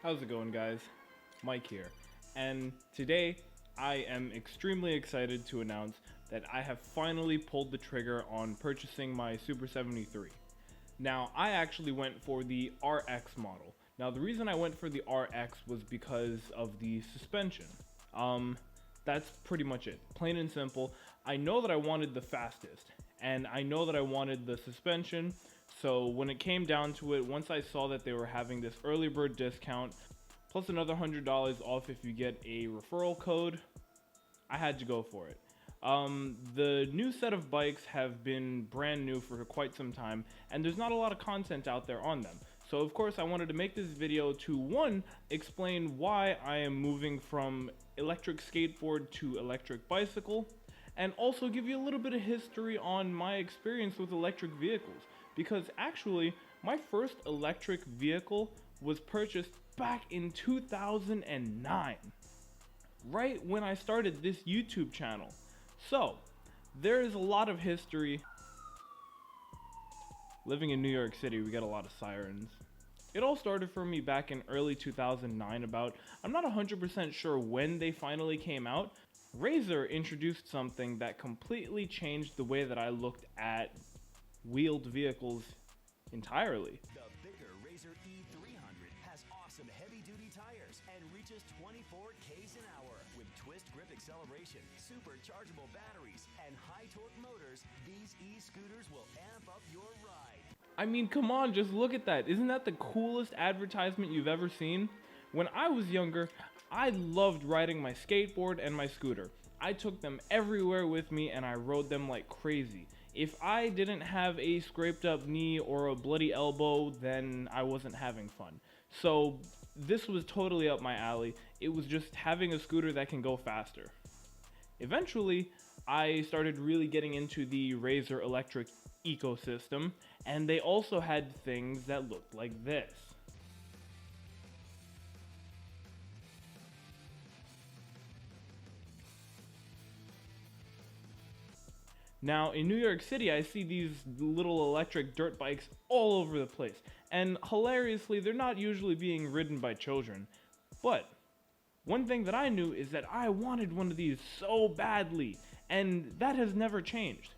How's it going, guys? Mike here, and today I am extremely excited to announce that I have finally pulled the trigger on purchasing my Super 73. Now, I actually went for the RX model. Now, the reason I went for the RX was because of the suspension. That's pretty much it. Plain and simple. I know that I wanted the fastest, and I know that I wanted the suspension. So when it came down to it, once I saw that they were having this early bird discount, plus another $100 off if you get a referral code, I had to go for it. The new set of bikes have been brand new for quite some time, and there's not a lot of content out there on them. So of course I wanted to make this video to, one, explain why I am moving from electric skateboard to electric bicycle, and also give you a little bit of history on my experience with electric vehicles. Because actually, my first electric vehicle was purchased back in 2009, right when I started this YouTube channel. So, there is a lot of history. Living in New York City, we get a lot of sirens. It all started for me back in early 2009 about, I'm not 100% sure when they finally came out. Razer introduced something that completely changed the way that I looked at wheeled vehicles entirely. The bigger Razer E300 has awesome heavy-duty tires and reaches 24 k's an hour. With twist grip acceleration, superchargeable batteries, and high-torque motors, these e-scooters will amp up your ride. I mean, come on, just look at that. Isn't that the coolest advertisement you've ever seen? When I was younger, I loved riding my skateboard and my scooter. I took them everywhere with me and I rode them like crazy. If I didn't have a scraped up knee or a bloody elbow, then I wasn't having fun. So this was totally up my alley. It was just having a scooter that can go faster. Eventually, I started really getting into the Razer electric ecosystem, and they also had things that looked like this. Now, in New York City, I see these little electric dirt bikes all over the place. And hilariously, they're not usually being ridden by children. But one thing that I knew is that I wanted one of these so badly, and that has never changed.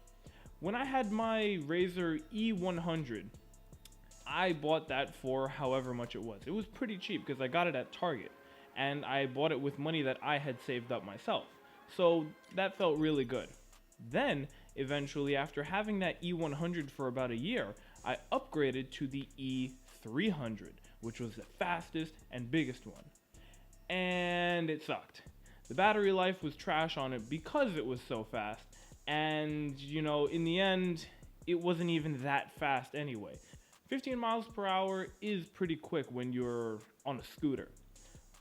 When I had my Razer E100, I bought that for however much it was. It was pretty cheap because I got it at Target, and I bought it with money that I had saved up myself. So that felt really good. Then, eventually, after having that E100 for about a year, I upgraded to the E300, which was the fastest and biggest one. And it sucked. The battery life was trash on it because it was so fast, and, you know, in the end, it wasn't even that fast anyway. 15 miles per hour is pretty quick when you're on a scooter.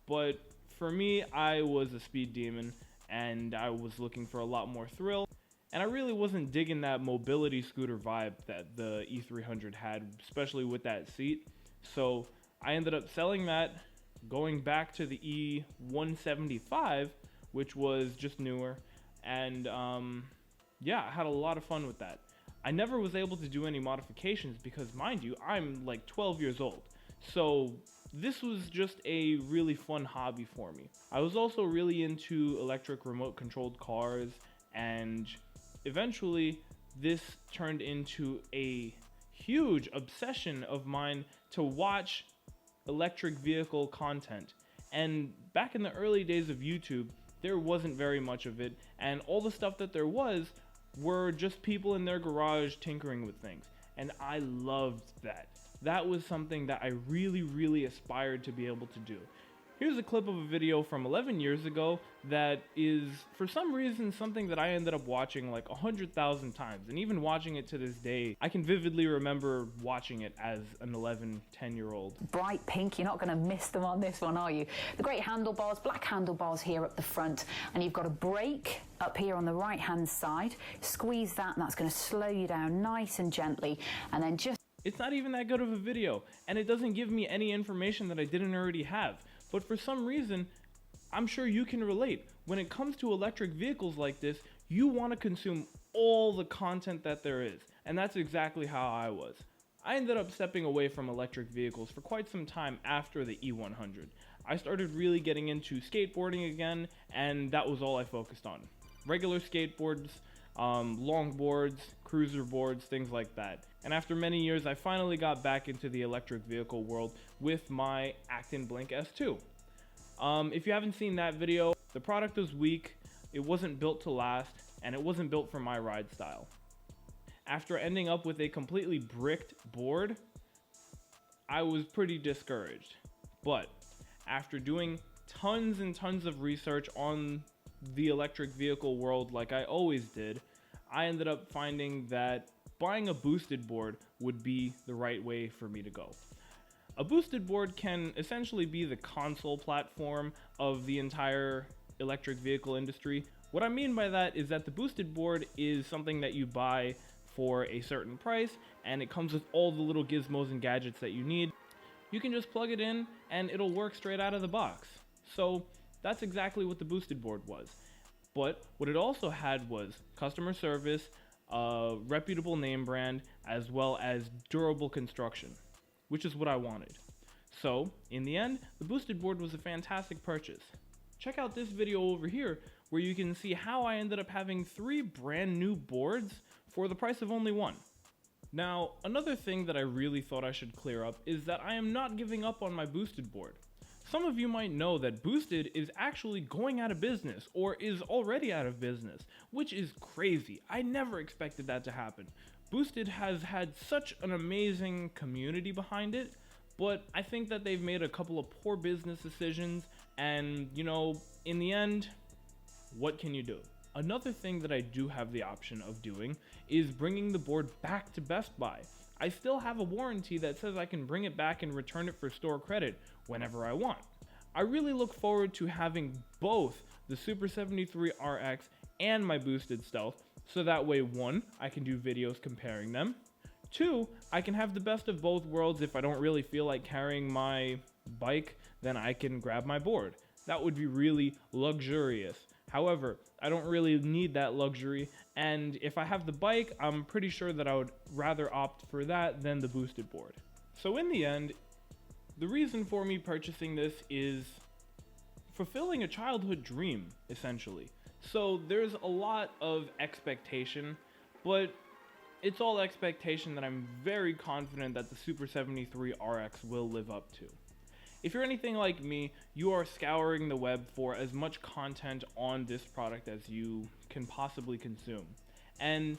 But for me, I was a speed demon, and I was looking for a lot more thrill. And I really wasn't digging that mobility scooter vibe that the E300 had, especially with that seat. So I ended up selling that, going back to the E175, which was just newer. And yeah, I had a lot of fun with that. I never was able to do any modifications because, mind you, I'm like 12 years old. So this was just a really fun hobby for me. I was also really into electric remote controlled cars, and eventually, this turned into a huge obsession of mine to watch electric vehicle content. And back in the early days of YouTube, there wasn't very much of it, and all the stuff that there was were just people in their garage tinkering with things. And I loved that. That was something that I really aspired to be able to do. Here's a clip of a video from 11 years ago that is, for some reason, something that I ended up watching like 100,000 times. And even watching it to this day, I can vividly remember watching it as an 11, 10-year-old. Bright pink, you're not going to miss them on this one, are you? The great handlebars, black handlebars here up the front, and you've got a brake up here on the right-hand side. Squeeze that, and that's going to slow you down nice and gently, and then just... It's not even that good of a video, and it doesn't give me any information that I didn't already have. But for some reason, I'm sure you can relate. When it comes to electric vehicles like this, you want to consume all the content that there is. And that's exactly how I was. I ended up stepping away from electric vehicles for quite some time after the E100. I started really getting into skateboarding again, and that was all I focused on. Regular skateboards, longboards, cruiser boards, things like that. And after many years, I finally got back into the electric vehicle world with my Acton Blink S2. If you haven't seen that video, the product was weak, it wasn't built to last, and it wasn't built for my ride style. After ending up with a completely bricked board, I was pretty discouraged. But after doing tons and tons of research on the electric vehicle world like I always did, I ended up finding that buying a boosted board would be the right way for me to go. A boosted board can essentially be the console platform of the entire electric vehicle industry. What I mean by that is that the boosted board is something that you buy for a certain price, and it comes with all the little gizmos and gadgets that you need. You can just plug it in and it'll work straight out of the box. So that's exactly what the boosted board was. But what it also had was customer service, a reputable name brand, as well as durable construction, which is what I wanted. So in the end, the boosted board was a fantastic purchase. Check out this video over here where you can see how I ended up having 3 brand new boards for the price of only 1. Now, another thing that I really thought I should clear up is that I am not giving up on my boosted board. Some of you might know that Boosted is actually going out of business, or is already out of business, which is crazy. I never expected that to happen. Boosted has had such an amazing community behind it, but I think that they've made a couple of poor business decisions, and you know, in the end, what can you do? Another thing that I do have the option of doing is bringing the board back to Best Buy. I still have a warranty that says I can bring it back and return it for store credit whenever I want. I really look forward to having both the Super 73 RX and my boosted Stealth, so that way 1, I can do videos comparing them. 2, I can have the best of both worlds. If I don't really feel like carrying my bike, then I can grab my board. That would be really luxurious. However, I don't really need that luxury, and if I have the bike, I'm pretty sure that I would rather opt for that than the boosted board. So in the end, the reason for me purchasing this is fulfilling a childhood dream, essentially. So there's a lot of expectation, but it's all expectation that I'm very confident that the Super 73 RX will live up to. If you're anything like me, you are scouring the web for as much content on this product as you can possibly consume. And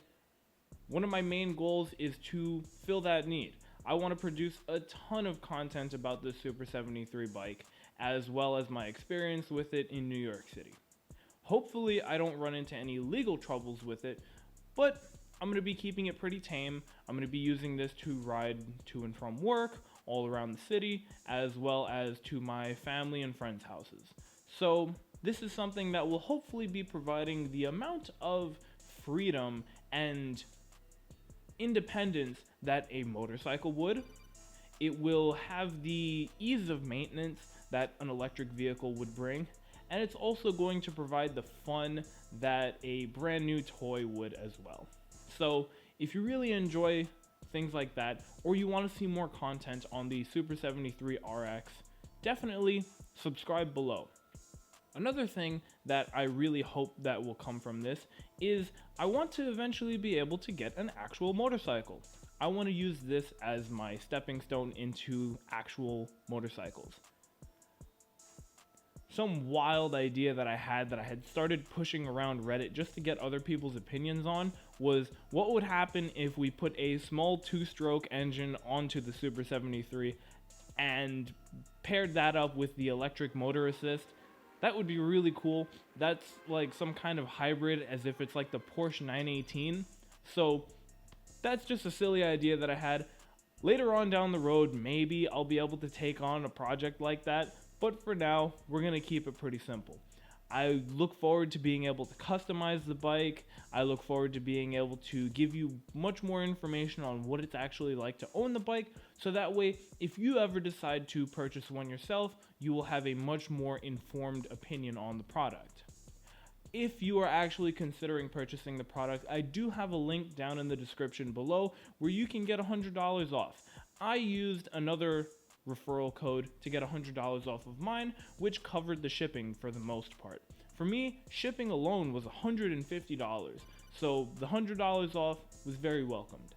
one of my main goals is to fill that need. I want to produce a ton of content about the Super 73 bike, as well as my experience with it in New York City. Hopefully I don't run into any legal troubles with it, but I'm going to be keeping it pretty tame. I'm going to be using this to ride to and from work, all around the city, as well as to my family and friends' houses. So this is something that will hopefully be providing the amount of freedom and independence that a motorcycle would. It will have the ease of maintenance that an electric vehicle would bring, and it's also going to provide the fun that a brand new toy would as well. So if you really enjoy things like that, or you want to see more content on the Super 73 RX, definitely subscribe below. Another thing that I really hope that will come from this is I want to eventually be able to get an actual motorcycle. I want to use this as my stepping stone into actual motorcycles. Some wild idea that I had started pushing around Reddit just to get other people's opinions on was what would happen if we put a small 2-stroke engine onto the Super 73 and paired that up with the electric motor assist. That would be really cool. That's like some kind of hybrid, as if it's like the Porsche 918. So that's just a silly idea that I had. Later on down the road, maybe I'll be able to take on a project like that. But for now, we're going to keep it pretty simple. I look forward to being able to customize the bike. I look forward to being able to give you much more information on what it's actually like to own the bike. So that way, if you ever decide to purchase one yourself, you will have a much more informed opinion on the product. if you are actually considering purchasing the product, I do have a link down in the description below where you can get $100 off. I used another referral code to get $100 off of mine, which covered the shipping for the most part. For me, shipping alone was $150, so the $100 off was very welcomed.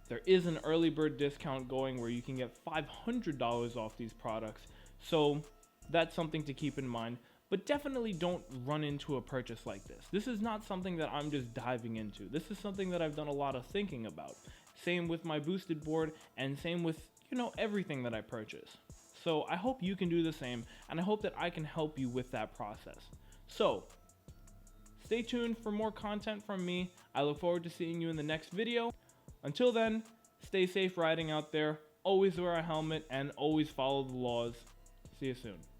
There is an early bird discount going where you can get $500 off these products, so that's something to keep in mind. But definitely don't run into a purchase like this. This is not something that I'm just diving into. This is something that I've done a lot of thinking about. Same with my boosted board, and same with, everything that I purchase. So I hope you can do the same, and I hope that I can help you with that process. So stay tuned for more content from me. I look forward to seeing you in the next video. Until then, stay safe riding out there, always wear a helmet, and always follow the laws. See you soon.